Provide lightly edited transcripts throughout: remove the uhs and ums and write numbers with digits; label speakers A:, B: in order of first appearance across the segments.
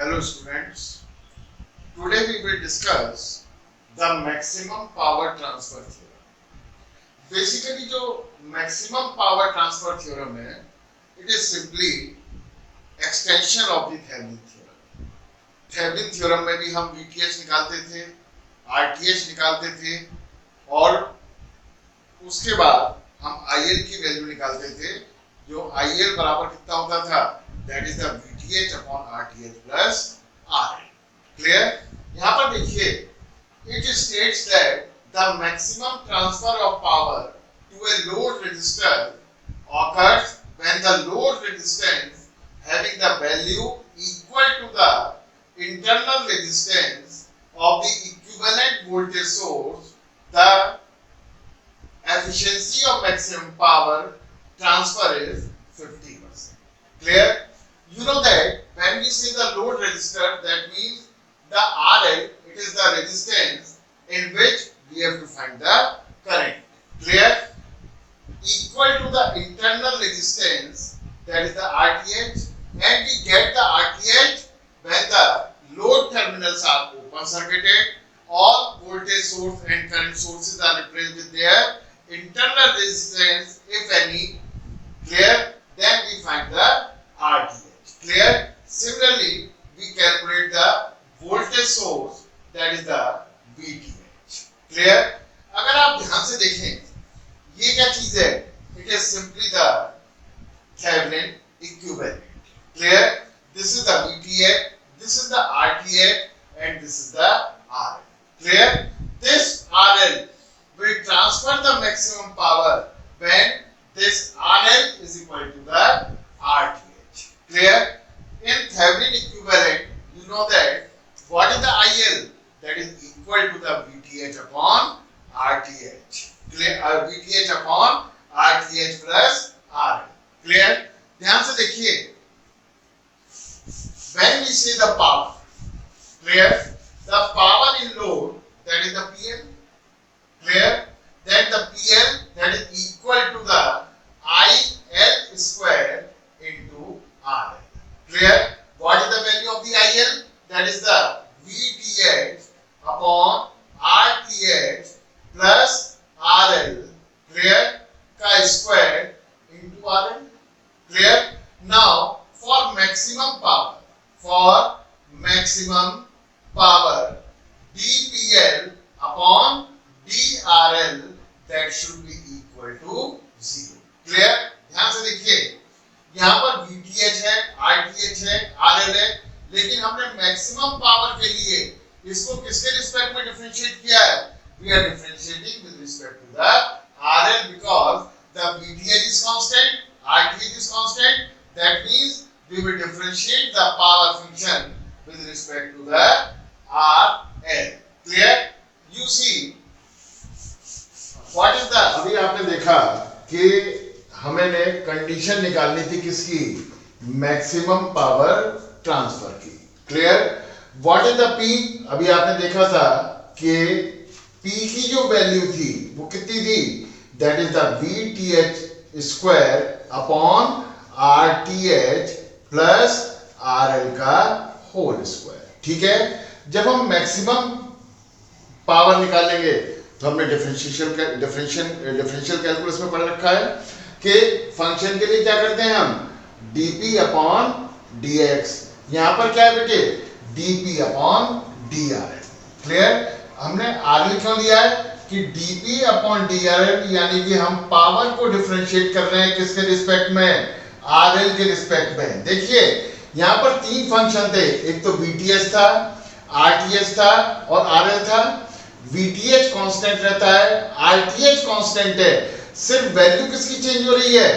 A: Hello students, today we will discuss the maximum power transfer theorem. Basically जो maximum power transfer theorem है, it is simply extension of the Thevenin theorem. Thevenin theorem में भी हम VTH निकालते थे, RTH निकालते थे और उसके बाद हम IL की वैल्यू निकालते थे, जो IL बराबर कितना होता था, that is the VTH upon RTH plus RL. Clear? यहाँ पर देखिए, it states that the maximum transfer of power to a load resistor occurs when the load resistance having the value equal to the internal resistance of the equivalent voltage source. The efficiency of maximum power transfer is 50%. Clear? You know that when we say the load resistor, that means the RL, it is the resistance in which we have to find the current. Clear? Equal to the internal resistance, that is the RTH, and we get the RTH when the load terminals are open circuited. All voltage source and current sources are replaced with their internal resistance, if any. Clear? Then we find the RTH. Clear? Similarly, we calculate the voltage source, that is the VTH. Clear? अगर आप ध्यान से देखें, ये क्या चीज है? It is simply the Thevenin equivalent. Clear? This is the VTH, this is the RTH, and this is the RL. Clear? This RL will transfer the maximum power when this RL is equal to the RTH. Clear? In Thevenin equivalent, you know that what is the IL? That is equal to the VTH upon RTH. Clear? VTH upon RTH plus RL. Clear? ध्यान से देखिए, when we say the power, clear? The power in load, that is the PL. Clear? Then the PL, that is equal to the IL square into RL. Clear? What is the value of the IL? That is the VTH upon RTH plus RL. Clear? Ka square into RL. Clear? Now for maximum power, dPL upon DRL, that should be equal to 0. Clear? ध्यान से देखिए, यहाँ पर VTH है, RTH है, RL है, लेकिन हमने मैक्सिमम पावर के लिए इसको किसके रिस्पेक्ट में डिफरेंशिएट किया है? We are differentiating with respect to the RL because the VTH is constant, RTH is constant. That means we will differentiate the power function with respect to the RL. Clear? You see, what is the? अभी आपने देखा कि हमें condition निकालनी थी किसकी? Maximum power transfer की. Clear? What is the P? अभी आपने देखा था कि पी की जो वैल्यू थी वो कितनी थी? That is the VTH square upon RTH plus RL का होल स्क्वायर. ठीक है? जब हम मैक्सिमम पावर निकालेंगे तो हमने डिफरेंशियल कैलकुलस में पढ़ रखा है कि फंक्शन के लिए क्या करते हैं हम? dp upon dx. यहां पर क्या है बेटे? dp upon drl. क्लियर? हमने RL क्यों लिया है कि dp अपॉन drl, यानी कि हम पावर को डिफरेंशिएट कर रहे हैं किसके रिस्पेक्ट में? RL के रिस्पेक्ट में. देखिए यहां पर तीन फंक्शन थे, एक तो VTH था, RTH था और RL था. VTH कांस्टेंट रहता है, RTH कांस्टेंट है, सिर्फ वैल्यू किसकी चेंज हो रही है?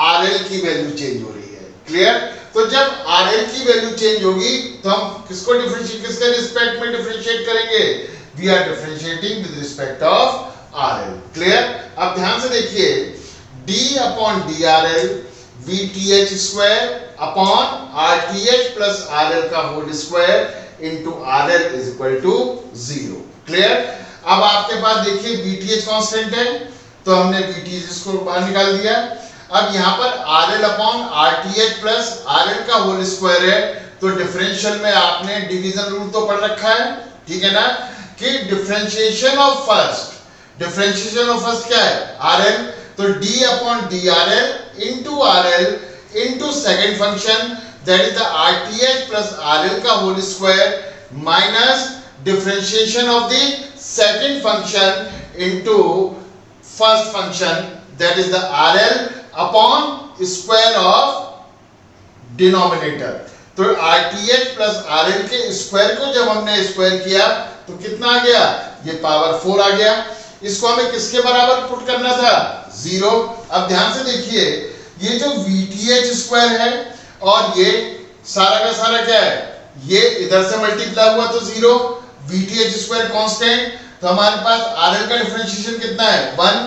A: RL की वैल्यू चेंज हो रही है. क्लियर? तो जब RL की वैल्यू चेंज होगी तो हम किसको डिफरेंशिएट, किसके रिस्पेक्ट में डिफरेंशिएट करेंगे? We are differentiating with respect of RL. Clear? अब ध्यान से देखिए, D upon DRL VTH square upon RTH plus RL का whole square into RL is equal to 0. Clear? अब आपके पास देखिए VTH कांस्टेंट है तो हमने VTH को बाहर निकाल दिया. अब यहाँ पर RL upon RTH plus RL का होल स्क्वायर है तो डिफरेंशियल में आपने डिवीजन रूल तो पढ़ रखा है, ठीक है ना, कि डिफरेंशिएशन ऑफ फर्स्ट क्या है, आरएल, तो D upon D R L into second function that is the RTH plus RL का whole square minus differentiation of the second function into first function that is the RL upon square of denominator. तो RTH plus RL के square को जब हमने square किया तो कितना आ गया, ये पावर 4 आ गया। इसको हमें किसके बराबर पुट करना था, 0। अब ध्यान से देखिए, ये जो VTH स्क्वायर है और ये सारा का सारा क्या है, ये इधर से मल्टीप्लाई हुआ तो 0, VTH स्क्वायर कांस्टेंट, तो हमारे पास RL का डिफरेंशिएशन कितना है, 1,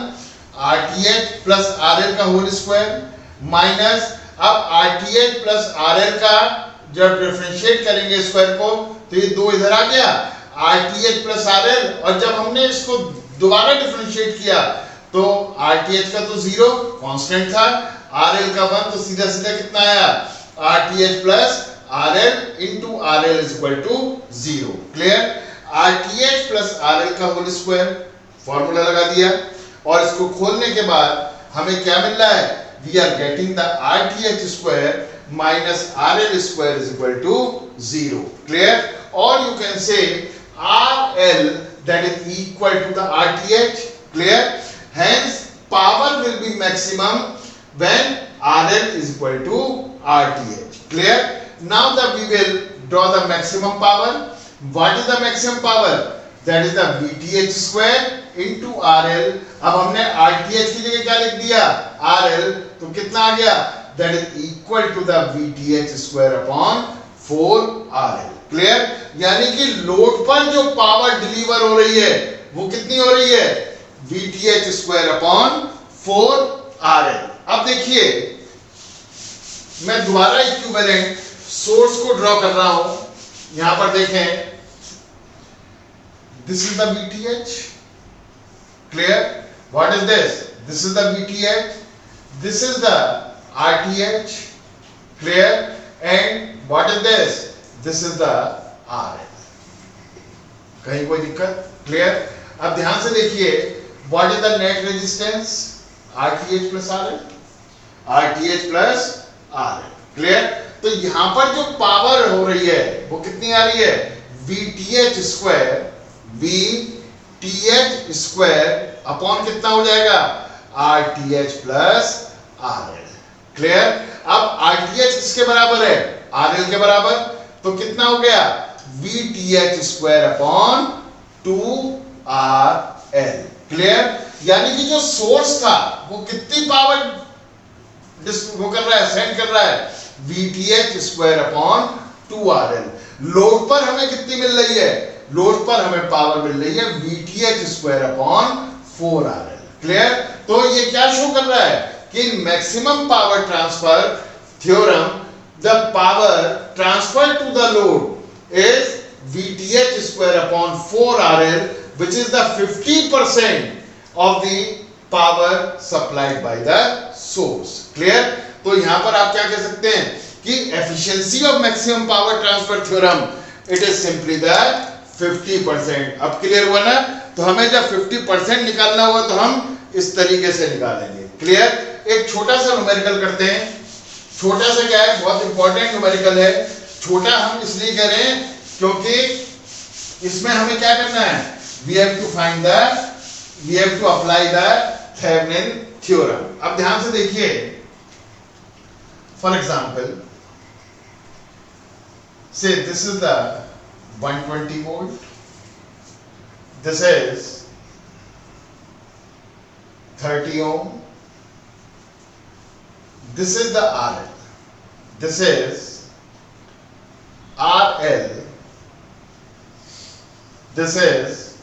A: RTH प्लस RL का होल स्क्वायर माइनस, अब RTH प्लस RL का जब डिफरेंशिएट करेंगे स्क्वायर को तो ये 2 इधर आ गया, RTH प्लस RL, और जब हमने इसको दोबारा डिफरेंशिएट किया तो RTH का तो 0 कांस्टेंट था, RL का 1, तो सीधा सीधा कितना आया, RTH plus RL into RL is equal to 0। Clear, RTH plus RL का होल स्क्वायर फॉर्मूला लगा दिया, और इसको खोलने के बाद हमें क्या मिल रहा है, we are getting the RTH square minus RL square is equal to 0। Clear, और you can say RL that is equal to the RTH. Clear? Hence power will be maximum when RL is equal to RTH. Clear? Now that we will draw the maximum power. What is the maximum power? That is the VTH square into RL. अब हमने RTH की जगह क्या लिख दिया, RL, तो कितना आ गया, that is equal to the VTH square upon 4RL. Clear, यानी कि लोड पर जो पावर डिलीवर हो रही है वो कितनी हो रही है, VTH स्क्वायर अपॉन 4RL। अब देखिए, मैं दोबारा इक्विवेलेंट सोर्स को ड्रॉ कर रहा हूं, यहां पर देखें, this is the VTH। Clear, what is this, this is the VTH, this is the RTH। Clear, and what is this, this is the RL। कहीं कोई दिक्कत? क्लियर, अब ध्यान से देखिए, what is the net resistance, RTH plus RL, RTH plus RL। Clear, तो यहां पर जो पावर हो रही है वो कितनी आ रही है, VTH स्क्वायर अपॉन कितना हो जाएगा, RTH प्लस RL। क्लियर, अब RTH किसके बराबर है, RL के बराबर, तो कितना हो गया, VTH square upon 2RL। Clear, यानी कि जो सोर्स था वो कितनी पावर वो कर रहा है, सेंड कर रहा है, VTH square upon 2RL। Load पर हमें कितनी मिल रही है, लोड पर हमें पावर मिल रही है VTH square upon 4RL। Clear, तो ये क्या शो कर रहा है कि maximum power transfer theorem, the power transferred to the load is VTH square upon 4RL, which is the 50% of the power supplied by the source. Clear? तो यहां पर आप क्या कह सकते हैं कि efficiency of maximum power transfer theorem, it is simply the 50%। अब क्लियर हुआ ना, तो हमें जब 50% निकालना हुआ तो हम इस तरीके से निकालेंगे। क्लियर, एक छोटा सा न्यूमेरिकल करते हैं, छोटा सा क्या है, बहुत इंपॉर्टेंट न्यूमेरिकल है, छोटा हम इसलिए कह रहे हैं क्योंकि इसमें हमें क्या करना है, we have to apply the Thevenin theorem. अब ध्यान से देखिए, फॉर एग्जांपल से this is the 120 volt, this is 30 ohm, this is the RL, this is RL, this is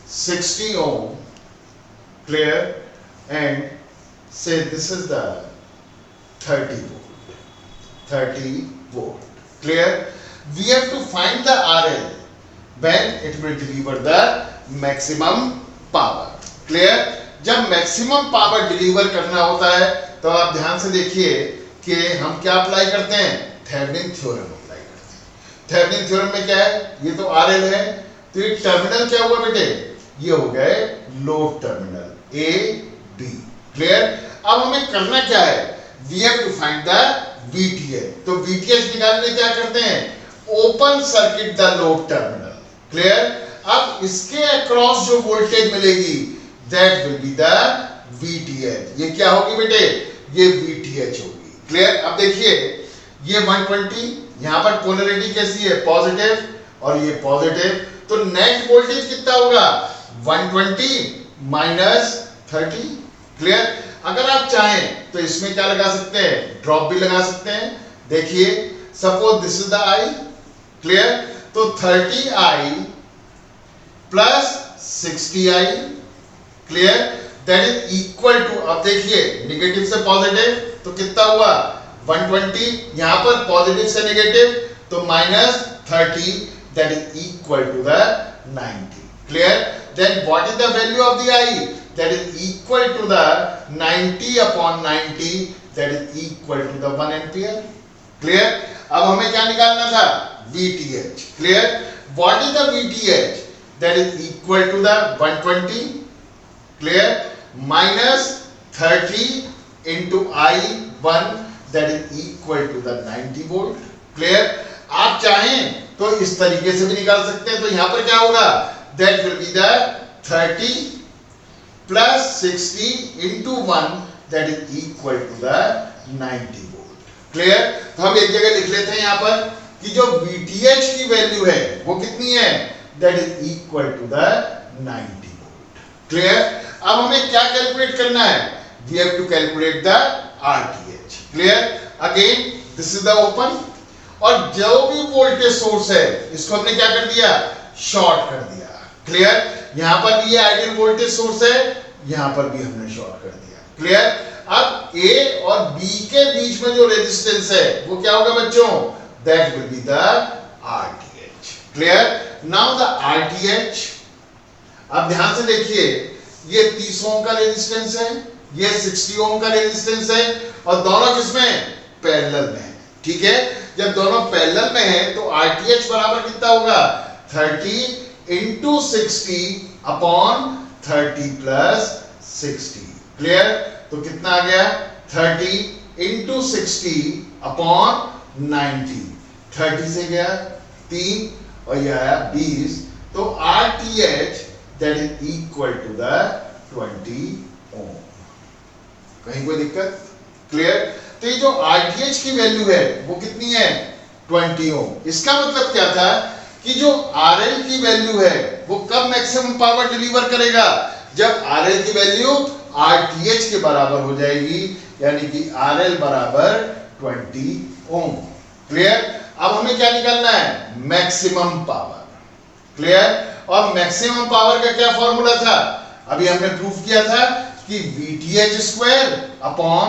A: 60 ohm, clear, and say this is the 30 volt, clear. We have to find the RL when it will deliver the maximum power, clear. जब maximum power deliver करना होता है तो आप ध्यान से देखिए कि हम क्या अप्लाई करते हैं, थेवेनिन थ्योरम अप्लाई करते हैं। थेवेनिन थ्योरम में क्या है, ये तो आरएल है, तो ये टर्मिनल क्या हुआ बेटे, ये हो गए load terminal A B. Clear. अब हमें करना क्या है, we have to find the VTH. तो वीटीएच निकालने क्या करते हैं, open circuit the load terminal. Clear. अब इसके अक्रॉस जो वोल्टेज मिलेगी that will be the VTH. ये क्या होगी बेटे, ये वीटीएच होगी। क्लियर। अब देखिए ये 120, यहां पर पोलैरिटी कैसी है, पॉजिटिव, और ये पॉजिटिव, तो नेट वोल्टेज कितना होगा 120 माइनस 30। क्लियर। अगर आप चाहें तो इसमें क्या लगा सकते हैं, ड्रॉप भी लगा सकते हैं। देखिए suppose this is the I. Clear. तो 30i plus 60i, clear, that is equal to, अब देखिए निगेटिव से पॉजिटिव तो कितना हुआ 120, यहां पर पॉजिटिव से नेगेटिव तो minus 30, that is equal to the 90। Clear. Then what is the value of the I, that is equal to the 90 upon 90, that is equal to the 1 ampere. Clear. अब हमें क्या निकालना था, VTH। Clear. What is the VTH, that is equal to the 120, clear, minus 30 into I1, that is equal to the 90 volt. Clear. आप चाहें तो इस तरीके से भी निकाल सकते हैं। तो यहां पर क्या होगा, that will be the 30 plus 60 into 1, that is equal to the 90 volt. Clear. तो हम एक जगह लिख लेते हैं यहां पर कि जो VTH की वैल्यू है वो कितनी है, that is equal to the 90 volt. Clear. अब हमें क्या कैलकुलेट करना है, we have to calculate the RTH। Clear. Again this is the open, और जो भी वोल्टेज सोर्स है इसको हमने क्या कर दिया, शॉर्ट कर दिया। क्लियर। यहां पर भी ये आइडियल वोल्टेज सोर्स है, यहां पर भी हमने शॉर्ट कर दिया। क्लियर। अब A और B के बीच में जो रेजिस्टेंस है वो क्या होगा बच्चों, that will be the RTH। Clear. Now the RTH, अब ध्यान से देखिए ये 30 ओम का रेजिस्टेंस है, ये 60 ओम का रेजिस्टेंस है, और दोनों किसमें, पैरेलल में है। ठीक है। जब दोनों पैरेलल में है तो RTH बराबर कितना होगा, 30 इंटू 60 अपॉन 30 प्लस 60। क्लियर। तो कितना आ गया, 30 इंटू 60 अपॉन 90, 30 से गया 3 और यह आया 20, तो RTH that is equal to the 20 ohm. कहीं कोई दिक्कत। क्लियर। तो ये जो RTH की वैल्यू है वो कितनी है, 20 ओम। इसका मतलब क्या था कि जो RL की वैल्यू है वो कब मैक्सिमम पावर डिलीवर करेगा, जब RL की वैल्यू RTH के बराबर हो जाएगी, यानी कि RL बराबर 20 ओम। क्लियर। अब हमें क्या निकालना है, मैक्सिमम पावर। क्लियर। और मैक्सिमम पावर का क्या फॉर्मूला था, अभी हमने प्रूफ किया था कि VTH square upon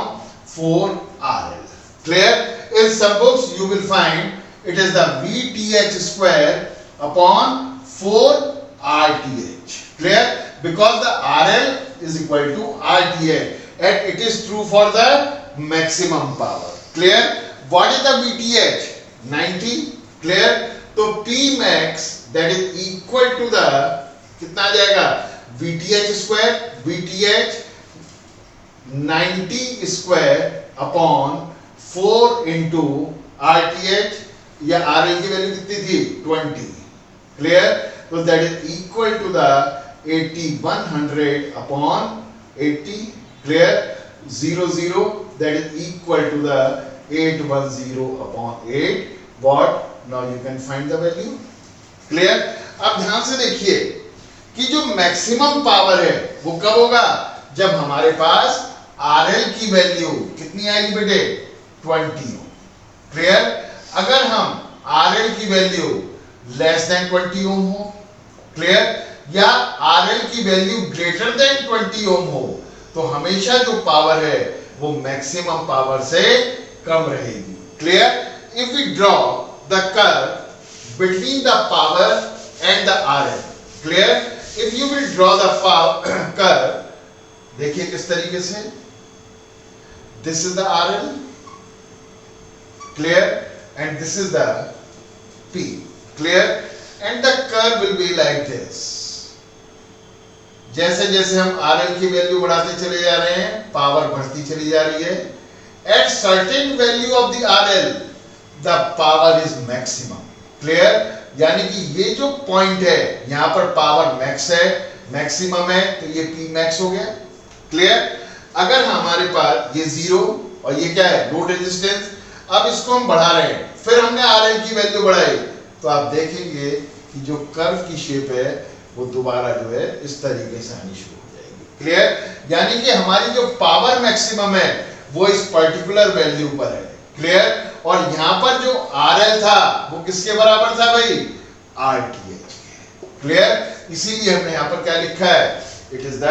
A: 4RL। Clear. इन सब books you will find it is the VTH square upon 4RTH। Clear. Because the RL is equal to RTH and it is true for the maximum power. Clear. What is the VTH, 90. Clear. तो P max that is equal to the, कितना आ जाएगा, VTH square, VTH 90 square upon 4 into RTH, या RL की value कितनी थी, 20. Clear. तो that is equal to the 8100 upon 80. Clear. 00, that is equal to the 810 upon 8 watt. Now you can find the value. Clear. अब ध्यान से देखिए कि जो मैक्सिमम पावर है वो कब होगा, जब हमारे पास RL की वैल्यू कितनी आएगी बेटे, 20 ओम। क्लियर. अगर हम RL की वैल्यू लेस देन 20 ओम हो, क्लियर, या RL की वैल्यू ग्रेटर देन 20 ओम हो, तो हमेशा जो पावर है वो मैक्सिमम पावर से कम रहेगी। Clear. If we draw the curve between the power and the RL, clear, if you will draw the curve, देखिए किस तरीके से, this is the RL, clear, and this is the P. Clear? And the curve will be like this. जैसे जैसे हम RL की value बढ़ाते चले जा रहे हैं, पावर बढ़ती चली जा रही है. At certain value of the RL, the power is maximum. Clear? यानी कि ये जो पॉइंट है, यहाँ पर पावर मैक्स है, मैक्सिमम है, तो ये P मैक्स हो गया. क्लियर? अगर हमारे पास ये जीरो और ये क्या है, लोड रेजिस्टेंस, अब इसको हम बढ़ा रहे हैं, फिर हमने RL की वैल्यू बढ़ाई, तो आप देखेंगे कि जो कर्व की शेप है वो दोबारा जो है इस तरीके से आनी शुरू हो जाएगी. क्लियर? यानी कि हमारी जो पावर मैक्सिमम है वो इस पर्टिकुलर वैल्यू पर है. क्लियर? और यहां पर जो RL था वो किसके बराबर था भाई? RTH के. क्लियर? इसीलिए हमने यहां पर क्या लिखा है? It is the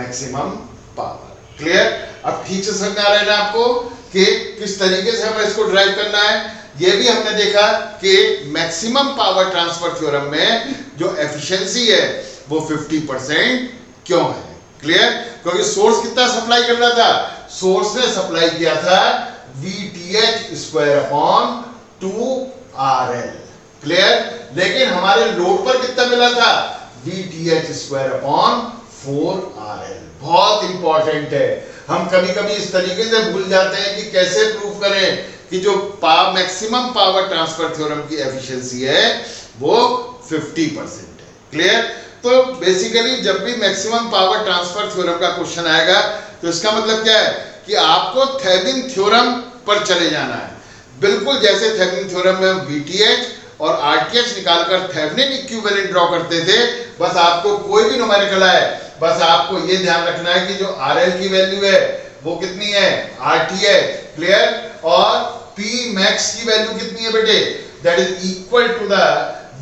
A: maximum power. Clear? अब ठीक से समझ आ रहा है ना आपको कि किस तरीके से हमें इसको ड्राइव करना है. ये भी हमने देखा कि मैक्सिमम पावर ट्रांसफर थ्योरम में जो एफिशिएंसी है वो 50% क्यों है. क्लियर? क्योंकि सोर्स कितना सप्लाई कर रहा था? सोर्स ने सप्लाई किया था VTH square upon 2RL. Clear? लेकिन हमारे लोड पर कितना मिला था? VTH square upon 4RL. बहुत इंपॉर्टेंट है. हम कभी कभी इस तरीके से भूल जाते हैं कि कैसे प्रूव करें कि जो मैक्सिमम पावर ट्रांसफर थ्योरम की एफिशिएंसी है वो 50% है. क्लियर? तो बेसिकली जब भी मैक्सिमम पावर ट्रांसफर थ्योरम का क्वेश्चन आएगा तो इसका मतलब क्या है कि आपको थेवेनिन थ्योरम पर चले जाना है. बिल्कुल जैसे थेवेनिन थ्योरम में हम VTH और RTH निकालकर थेवेनिन इक्विवेलेंट ड्रॉ करते थे, बस आपको कोई भी न्यूमेरिकल आए, बस आपको ये ध्यान रखना है कि जो RL की वैल्यू है वो कितनी है? RTH. क्लियर? और P max की वैल्यू कितनी है बेटे? That is equal to the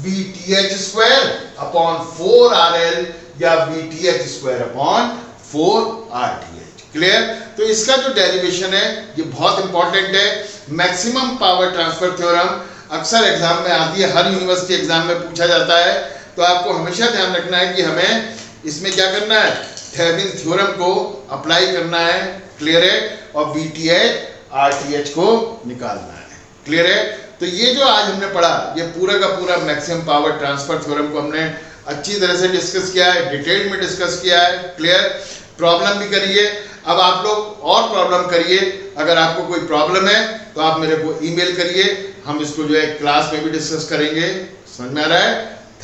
A: VTH square upon 4RL या VTH square upon 4RTH. Clear? तो इसका जो डेरिवेशन है ये बहुत इंपॉर्टेंट है. मैक्सिमम पावर ट्रांसफर थ्योरम अक्सर एग्जाम में आती है, हर यूनिवर्सिटी एग्जाम में पूछा जाता है. तो आपको हमेशा ध्यान रखना है कि हमें इसमें क्या करना है? थेवेनिन थ्योरम को अप्लाई करना है. क्लियर है? और VTH RTH को निकालना है. क्लियर है? तो ये जो आज हमने पढ़ा ये पूरा का पूरा मैक्सिमम पावर ट्रांसफर थ्योरम को हमने अच्छी तरह से डिस्कस किया है, डिटेल में डिस्कस किया है. क्लियर? प्रॉब्लम भी करिए. अब आप लोग और प्रॉब्लम करिए. अगर आपको कोई प्रॉब्लम है तो आप मेरे को ईमेल करिए, हम इसको जो है क्लास में भी डिस्कस करेंगे. समझ में आ रहा है?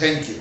A: Thank you.